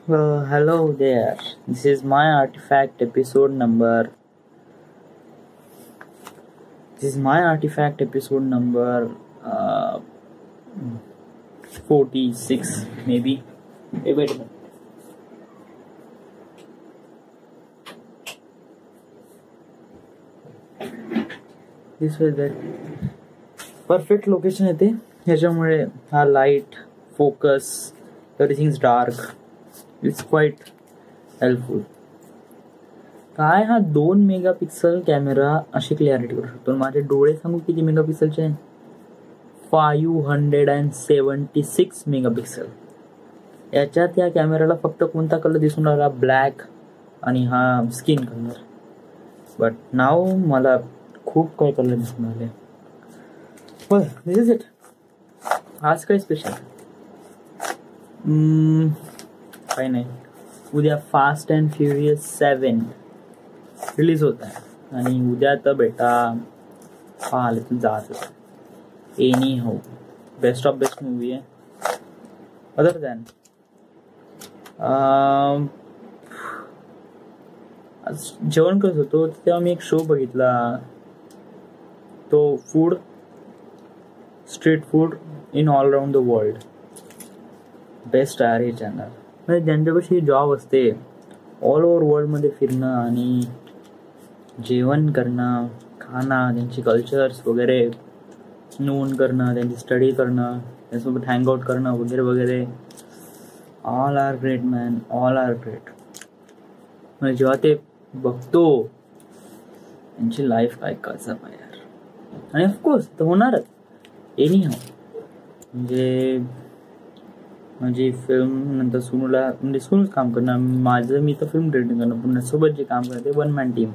Hello there. This is my artifact episode number. This is my artifact episode number 46, maybe. Hey, wait a minute. This way that perfect location येते ह्याच्यामुळे हा light focus everything is dark it's quite helpful. काय हा 2 megapixel camera अशी clarity करू शकतो. माझे डोळे सांगू किती मेगापिक्सलचे आहे? 576 मेगापिक्सल. याच्यात या कॅमेऱ्याला फक्त कोणता कलर दिसून राहिला? ब्लॅक आणि हा स्किन कलर. बट नाव मला खूप काही कलर दिसून आले. बरं, दिस इज इट. आज काय स्पेशल? काही नाही. उद्या फास्ट अँड फ्युरियस 7 रिलीज होत आहे आणि उद्या तर बेटा पाहायला तू जात होता. Any how best of best movie आहे. अदर दॅन आज जेवण करत होतो तेव्हा मी एक शो बघितला. तो street food in all around the world. Best आहे हे चॅनल. म्हणजे ज्यांच्यापाशी जॉब असते ऑल ओव्हर वर्ल्डमध्ये फिरणं आणि जेवण करणं, खाणं, त्यांची कल्चर्स वगैरे नोन करणं, त्यांची स्टडी करणं, त्यांच्यासोबत हँगआउट करणं वगैरे वगैरे. All are great man, all are great. म्हणजे जेव्हा ते बघतो त्यांची लाईफ काय कसं यार. आणि ऑफकोर्स तर होणारच एनी हाऊ. म्हणजे माझी फिल्म नंतर सुनूला म्हणजे सुनूच काम करणार. मी तर फिल्म डिरेक्टिंग करणार. पुन्हा सोबत जे काम करते 1 मॅन टीम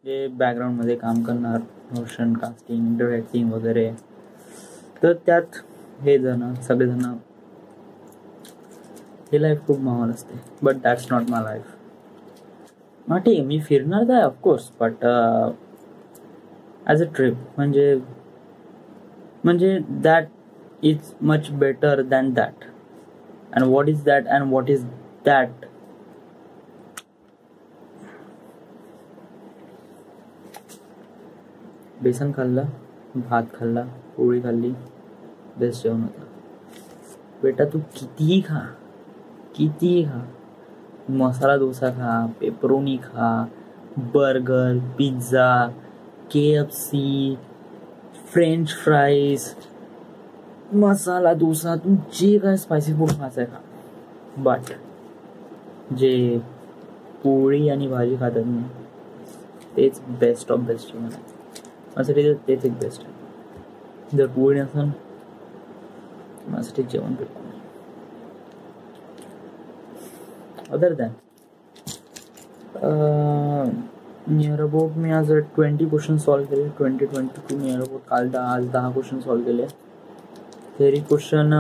जे बॅकग्राऊंडमध्ये काम करणार, मोशन कास्टिंग, डिरेक्टिंग वगैरे. तर त्यात हे जण सगळेजण ही लाईफ खूप महान असते. But that's not my life. ठीक आहे, मी फिरणार काय of course, but as a trip. म्हणजे that is much better than that. And what is that and what is that? बेसन खाल्लं, भात खाल्ला, पोळी खाल्ली, बेस्ट जेवण होतं. बेटा तू कितीही खा, मसाला डोसा खा, पेपरोनी खा, burger, pizza, KFC, French fries, masala dosa, तू जे काय स्पायसी फूड खायचं खा. बट जे पोळी आणि भाजी खातात ना तेच बेस्ट ऑफ बेस्ट जेवण आहे. माझ्यासाठी तेच एक बेस्ट आहे. जर पोळी नसेल माझ्यासाठी जेवण भेटतो. Other than near about me आज 20 क्वेश्चन सॉल्व केले. 20-22 नियर अबाउट. काल आज 10 क्वेश्चन सॉल्व केले. थेरी क्वेश्चन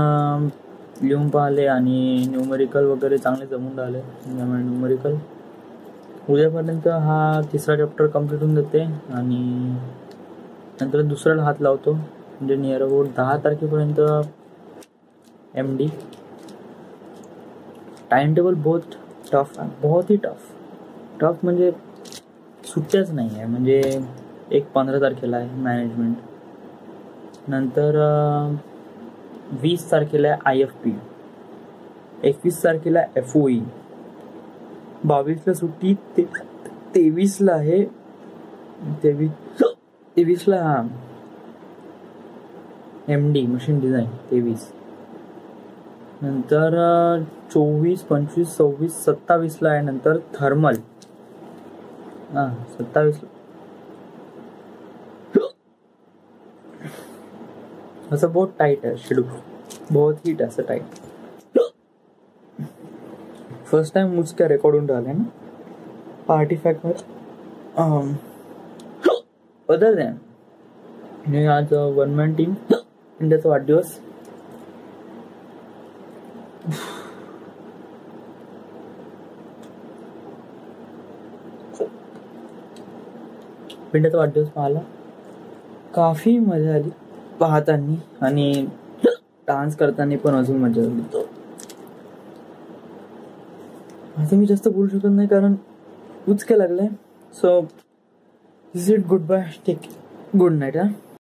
लिहून पाहिले आणि न्यूमेरिकल वगैरे चांगले जमून राहिले. त्यामुळे न्यूमेरिकल उद्यापर्यंत हा 3रा चॅप्टर कम्प्लीट होऊन जाते आणि नंतर दुसऱ्याला हात लावतो. म्हणजे नियर अबाउट 10 तारखेपर्यंत MD. टाइम टेबल बहुत टफ आहे, बहुत ही टफ म्हणजे सुट्ट्याच नाही आहे. म्हणजे एक 15 तारखेला आहे मॅनेजमेंट, नंतर 20 तारखेला आहे IFP, 21 तारखेला FOE, 22ला सुट्टी, 23ला आहे 23ला MD मशीन डिझाईन 23. नंतर 24, 25, 26, 27ला आहे नंतर थर्मल. 27ला असं बहुत टाइट आहे शेड्यूल, बहुत ही असं टाइट. फर्स्ट टाइम मुझका रेकॉर्ड होऊन राहिलं ना पार्टी फॅक्टवर. अदर दॅन आज 1 मॅन टीम इंडियाचा वाढदिवस. पिंड्याचा वाढदिवस पाहिला, काफी मजा आली पाहताना आणि डान्स करताना पण अजून मजा आली. आता मी जास्त बोलू शकत नाही कारण उचके लागलंय. So is it goodbye, take good night.